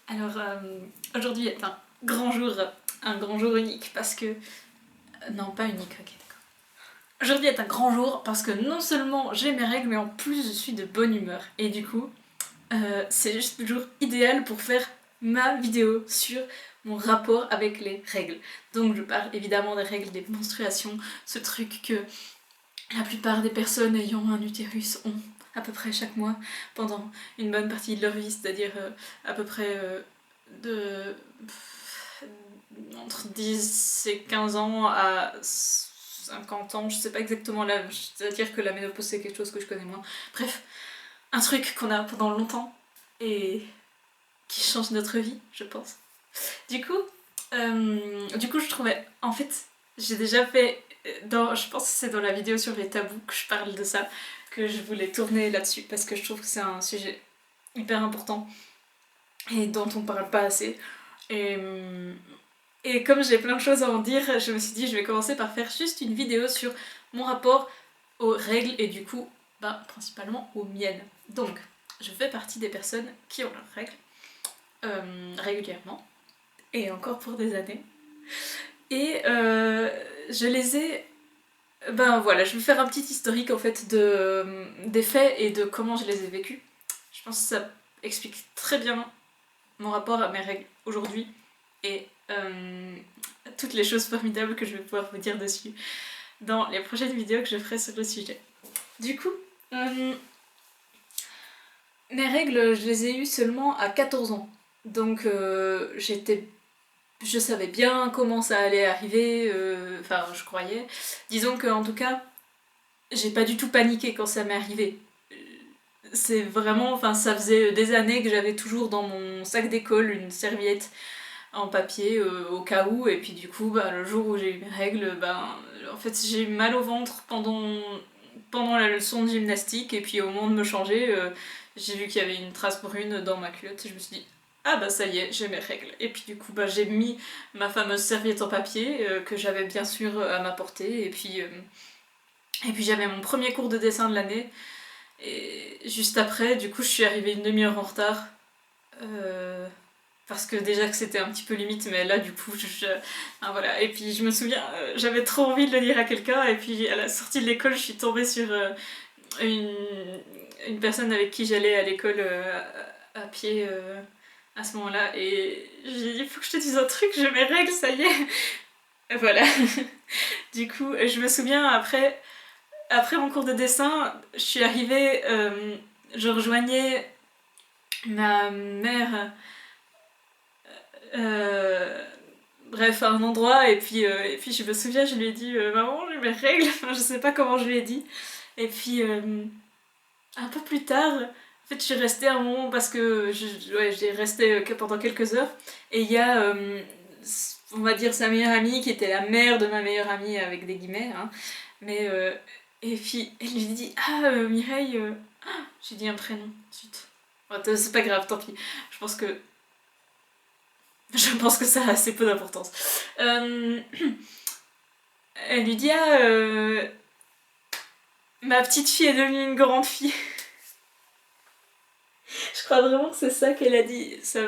Alors aujourd'hui est un grand jour unique parce que... non, pas unique, ok d'accord. Aujourd'hui est un grand jour parce que non seulement j'ai mes règles, mais en plus je suis de bonne humeur. Et du coup, c'est juste le jour idéal pour faire ma vidéo sur mon rapport avec les règles. Donc je parle évidemment des règles des menstruations, ce truc que la plupart des personnes ayant un utérus ont à peu près chaque mois pendant une bonne partie de leur vie, c'est-à-dire à peu près de entre 10 et 15 ans à 50 ans, je sais pas exactement là, c'est-à-dire que la ménopause c'est quelque chose que je connais moins. Bref, un truc qu'on a pendant longtemps et qui change notre vie, je pense. Du coup, je trouvais, en fait, j'ai déjà fait, je pense que c'est dans la vidéo sur les tabous que je parle de ça, que je voulais tourner là-dessus, parce que je trouve que c'est un sujet hyper important et dont on parle pas assez. Et, et comme j'ai plein de choses à en dire, je me suis dit je vais commencer par faire juste une vidéo sur mon rapport aux règles et du coup, principalement aux miennes. Donc, je fais partie des personnes qui ont leurs règles régulièrement et encore pour des années. Et je les ai... Ben voilà, je vais faire un petit historique en fait des faits et de comment je les ai vécus. Je pense que ça explique très bien mon rapport à mes règles aujourd'hui et toutes les choses formidables que je vais pouvoir vous dire dessus dans les prochaines vidéos que je ferai sur le sujet. Du coup, mes règles, je les ai eues seulement à 14 ans. Donc je savais bien comment ça allait arriver, enfin je croyais. Disons que en tout cas, j'ai pas du tout paniqué quand ça m'est arrivé. C'est vraiment, enfin ça faisait des années que j'avais toujours dans mon sac d'école une serviette en papier au cas où, et puis du coup le jour où j'ai eu mes règles, en fait j'ai eu mal au ventre pendant la leçon de gymnastique, et puis au moment de me changer, j'ai vu qu'il y avait une trace brune dans ma culotte et je me suis dit ah bah ça y est, j'ai mes règles. Et puis du coup j'ai mis ma fameuse serviette en papier que j'avais bien sûr à ma portée, et puis j'avais mon premier cours de dessin de l'année, et juste après du coup je suis arrivée une demi-heure en retard. Parce que déjà que c'était un petit peu limite, mais là du coup voilà. Et puis je me souviens, j'avais trop envie de le dire à quelqu'un, et puis à la sortie de l'école je suis tombée sur une, une personne avec qui j'allais à l'école à pied à ce moment-là, et j'ai dit il faut que je te dise un truc, j'ai mes règles, ça y est. Et voilà. Du coup je me souviens après mon cours de dessin, je suis arrivée, je rejoignais ma mère, euh, bref, à un endroit, et puis je me souviens, je lui ai dit maman, j'ai mes règles, enfin, je sais pas comment je lui ai dit. Et puis un peu plus tard, en fait, je suis restée un moment parce que j'ai resté pendant quelques heures, et il y a, on va dire, sa meilleure amie qui était la mère de ma meilleure amie avec des guillemets, hein, mais et puis elle lui dit ah Mireille, j'ai dit un prénom ensuite. C'est pas grave, tant pis. Je pense que ça a assez peu d'importance. Elle lui dit ah ma petite fille est devenue une grande fille. Je crois vraiment que c'est ça qu'elle a dit. Ça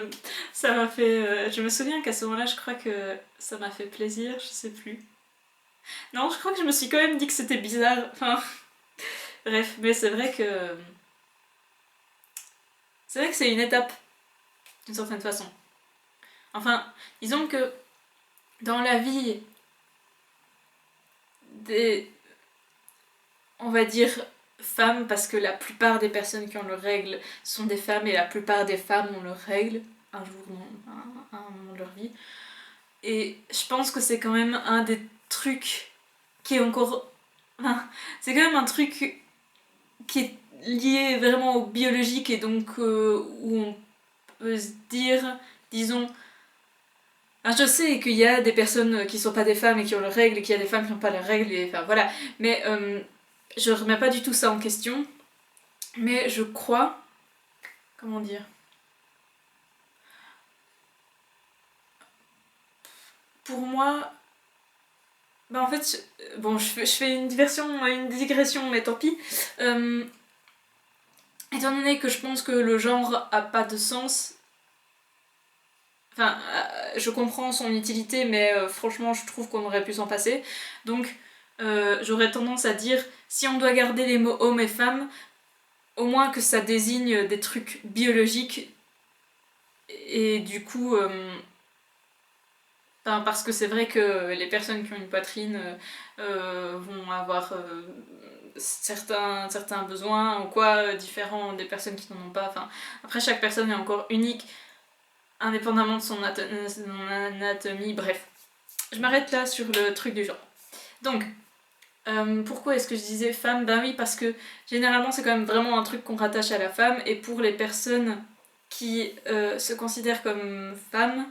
m'a fait. Je me souviens qu'à ce moment-là, je crois que ça m'a fait plaisir, je sais plus. Non, je crois que je me suis quand même dit que c'était bizarre. Enfin, bref, mais c'est vrai que. C'est vrai que c'est une étape, d'une certaine façon. Enfin, disons que dans la vie des. On va dire femmes, parce que la plupart des personnes qui ont leurs règles sont des femmes, et la plupart des femmes ont leurs règles un jour à un moment de leur vie. Et je pense que c'est quand même un des trucs qui est encore... Enfin, c'est quand même un truc qui est lié vraiment au biologique, et donc où on peut se dire, disons... Enfin, je sais qu'il y a des personnes qui sont pas des femmes et qui ont leurs règles, et qu'il y a des femmes qui n'ont pas leurs règles, et enfin voilà. Mais je remets pas du tout ça en question. Mais je crois... Comment dire? Pour moi... En fait, bon, je fais une diversion, une digression, mais tant pis. Étant donné que je pense que le genre a pas de sens, Enfin, je comprends son utilité, mais franchement, je trouve qu'on aurait pu s'en passer. Donc, j'aurais tendance à dire, si on doit garder les mots homme et femme, au moins que ça désigne des trucs biologiques. Et du coup, parce que c'est vrai que les personnes qui ont une poitrine vont avoir certains besoins ou quoi, différents des personnes qui n'en ont pas. Enfin, après, chaque personne est encore unique, indépendamment de son anatomie, bref. Je m'arrête là sur le truc du genre. Donc, pourquoi est-ce que je disais femme? Ben oui, parce que généralement c'est quand même vraiment un truc qu'on rattache à la femme, et pour les personnes qui se considèrent comme femmes,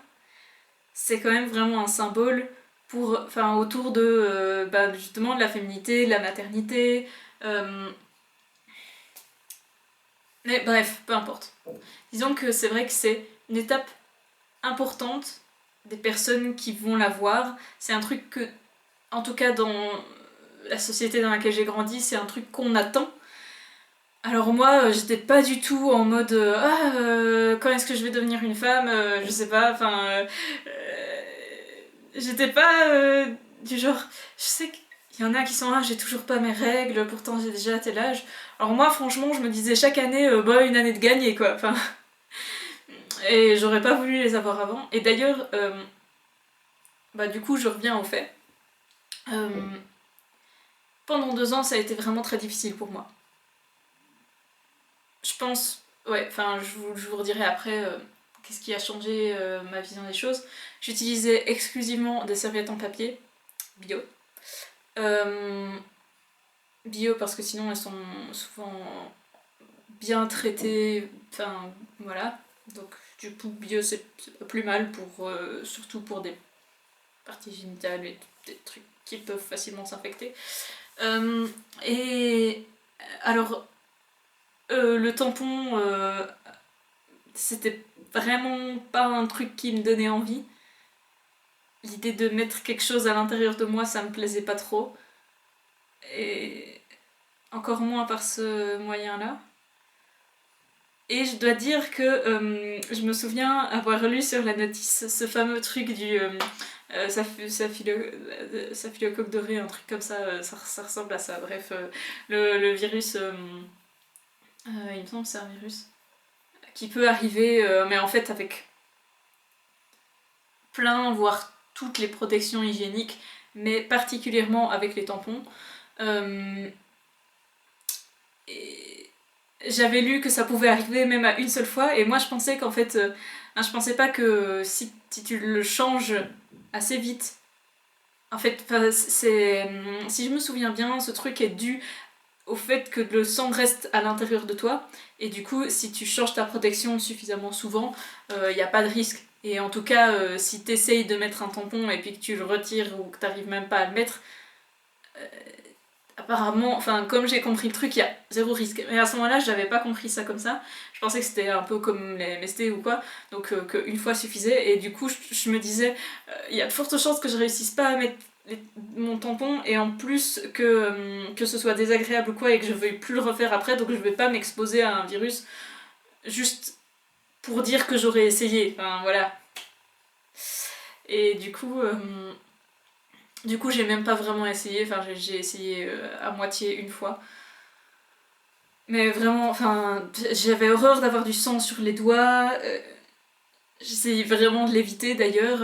c'est quand même vraiment un symbole pour, enfin, autour de justement de la féminité, de la maternité. Mais bref, peu importe. Disons que c'est vrai que c'est une étape importante des personnes qui vont la voir. C'est un truc que, en tout cas dans la société dans laquelle j'ai grandi, c'est un truc qu'on attend. Alors moi, j'étais pas du tout en mode quand est-ce que je vais devenir une femme, je sais pas, enfin j'étais pas du genre, je sais qu'il y en a qui sont là, j'ai toujours pas mes règles, pourtant j'ai déjà tel âge. Alors moi, franchement, je me disais chaque année, bah une année de gagner quoi, enfin et j'aurais pas voulu les avoir avant. Et d'ailleurs, bah du coup, je reviens au fait. Euh, Pendant 2 ans, ça a été vraiment très difficile pour moi. Je pense, ouais, enfin, je vous redirai après qu'est-ce qui a changé ma vision des choses. J'utilisais exclusivement des serviettes en papier, bio. Euh, Bio parce que sinon elles sont souvent bien traitées, enfin voilà. Donc du coup, bio c'est pas plus mal pour, surtout pour des parties génitales et des trucs qui peuvent facilement s'infecter. Et alors, le tampon, c'était vraiment pas un truc qui me donnait envie. L'idée de mettre quelque chose à l'intérieur de moi, ça me plaisait pas trop. Et encore moins par ce moyen-là. Et je dois dire que je me souviens avoir lu sur la notice ce fameux truc du staphylocoque doré, un truc comme ça, ça ressemble à ça. Bref, le virus, il me semble que c'est un virus, qui peut arriver, mais en fait avec plein, voire toutes les protections hygiéniques, mais particulièrement avec les tampons. Et j'avais lu que ça pouvait arriver même à une seule fois, et moi je pensais qu'en fait, je pensais pas que si tu le changes assez vite, en fait, si je me souviens bien, ce truc est dû au fait que le sang reste à l'intérieur de toi, et du coup, si tu changes ta protection suffisamment souvent, il n'y a pas de risque. Et en tout cas, si tu essayes de mettre un tampon et puis que tu le retires ou que tu n'arrives même pas à le mettre, apparemment, enfin, comme j'ai compris le truc, il y a zéro risque. Mais à ce moment-là, j'avais pas compris ça comme ça. Je pensais que c'était un peu comme les MST ou quoi, donc qu'une fois suffisait. Et du coup, je me disais, il y a de fortes chances que je réussisse pas à mettre mon tampon, et en plus que ce soit désagréable ou quoi et que je veuille plus le refaire après, donc je vais pas m'exposer à un virus juste pour dire que j'aurais essayé. Enfin, voilà. Et du coup, j'ai même pas vraiment essayé, enfin, j'ai essayé à moitié une fois. Mais vraiment, enfin, j'avais horreur d'avoir du sang sur les doigts. J'essayais vraiment de l'éviter d'ailleurs.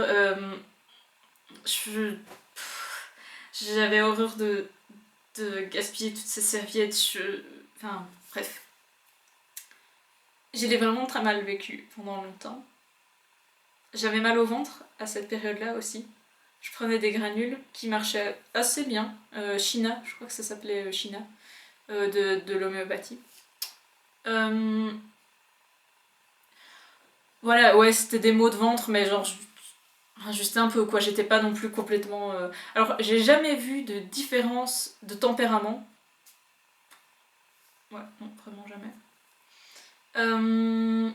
Je- J'avais horreur de gaspiller toutes ces serviettes. Enfin, bref. Je l'ai vraiment très mal vécu pendant longtemps. J'avais mal au ventre à cette période-là aussi. Je prenais des granules qui marchaient assez bien. China, je crois que ça s'appelait China, de l'homéopathie. Euh, voilà, ouais, c'était des maux de ventre, mais genre juste un peu quoi, j'étais pas non plus complètement. Alors, j'ai jamais vu de différence de tempérament. Ouais, non, vraiment jamais. Euh,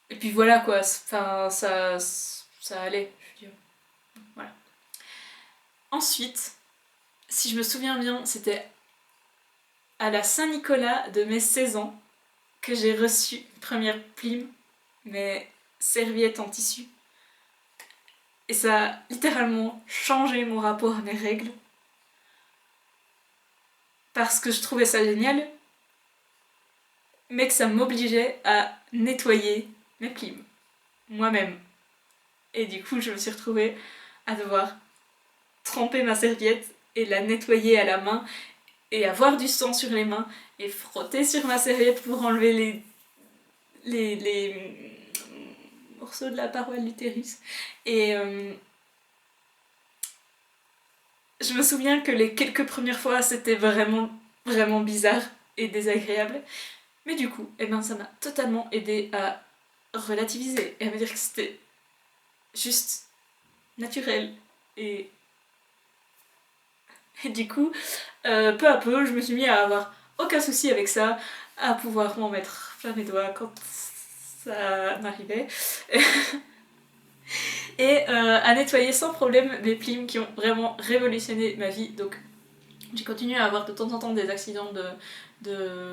Et puis voilà quoi, enfin, ça allait, je veux dire. Voilà. Ensuite, si je me souviens bien, c'était à la Saint-Nicolas de mes 16 ans que j'ai reçu une première plume, mes serviettes en tissu. Et ça a littéralement changé mon rapport à mes règles. Parce que je trouvais ça génial, mais que ça m'obligeait à nettoyer mes plimes moi-même. Et du coup, je me suis retrouvée à devoir tremper ma serviette et la nettoyer à la main et avoir du sang sur les mains et frotter sur ma serviette pour enlever les morceaux de la paroi de l'utérus. Et je me souviens que les quelques premières fois, c'était vraiment, vraiment bizarre et désagréable. Mais du coup, eh ben, ça m'a totalement aidé à relativiser et à me dire que c'était juste naturel. Et du coup, peu à peu, je me suis mis à avoir aucun souci avec ça, à pouvoir m'en mettre plein mes doigts quand ça m'arrivait. Et à nettoyer sans problème mes plimes qui ont vraiment révolutionné ma vie. Donc j'ai continué à avoir de temps en temps des accidents de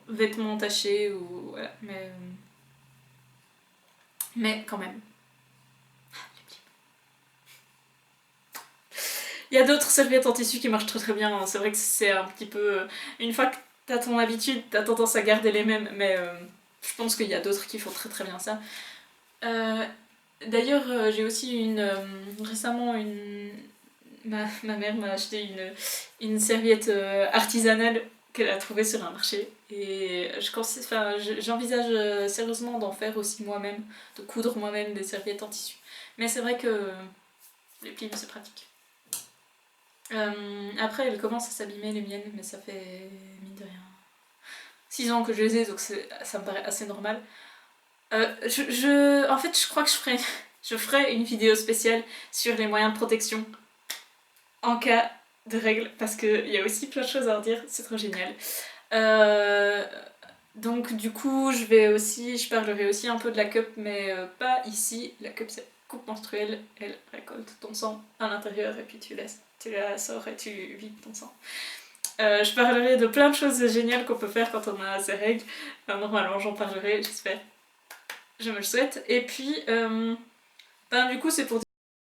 vêtements tachés ou voilà, mais quand même. Il y a d'autres serviettes en tissu qui marchent très très bien. C'est vrai que c'est un petit peu une fois que t'as ton habitude, t'as tendance à garder les mêmes, mais je pense qu'il y a d'autres qui font très très bien ça. D'ailleurs, j'ai aussi récemment ma mère m'a acheté une serviette artisanale qu'elle a trouvée sur un marché. Et j'envisage sérieusement d'en faire aussi moi-même, de coudre moi-même des serviettes en tissu. Mais c'est vrai que les plimes c'est pratique. Après, elles commencent à s'abîmer les miennes, mais ça fait mine de rien 6 ans que je les ai, donc ça me paraît assez normal. En fait, je crois que je ferai une vidéo spéciale sur les moyens de protection en cas de règles, parce qu'il y a aussi plein de choses à en dire, c'est trop génial. Donc du coup, je parlerai aussi un peu de la cup, mais pas ici. La cup, c'est coupe menstruelle, elle récolte ton sang à l'intérieur et puis tu la sors et tu vides ton sang. Je parlerai de plein de choses géniales qu'on peut faire quand on a ses règles. Normalement, j'en parlerai, j'espère. Je me le souhaite. Et puis, du coup, c'est pour